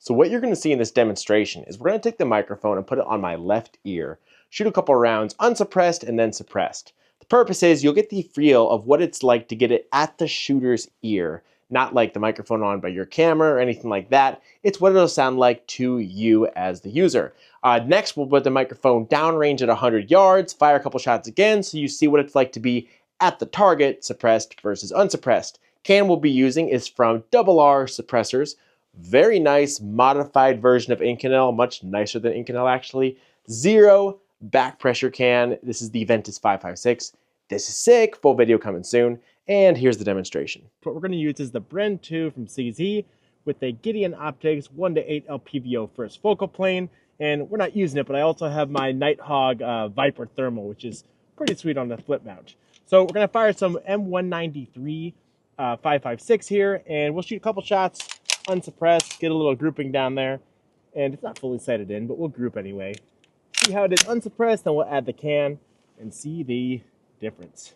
So what you're going to see in this demonstration is we're going to take the microphone and put it on my left ear, shoot a couple rounds unsuppressed and then suppressed. The purpose is you'll get the feel of what it's like to get it at the shooter's ear, not like the microphone on by your camera or anything like that. It's what it'll sound like to you as the user. Next, we'll put the microphone downrange at 100 yards, fire a couple shots again so you see what it's like to be at the target, suppressed versus unsuppressed. Can we'll be using is from RR suppressors. Very nice modified version of Inconel, much nicer than Inconel actually. Zero back pressure can. This is the Ventus 556. This is sick, full video coming soon. And here's the demonstration. What we're going to use is the Bren 2 from CZ with a Gideon Optics 1:8 LPVO first focal plane. And we're not using it, but I also have my Nighthawk Viper Thermal, which is pretty sweet on the flip mount. So we're going to fire some M193 556 here, and we'll shoot a couple shots unsuppressed, get a little grouping down there. And it's not fully sighted in, but we'll group anyway. See how it is unsuppressed, then we'll add the can and see the difference.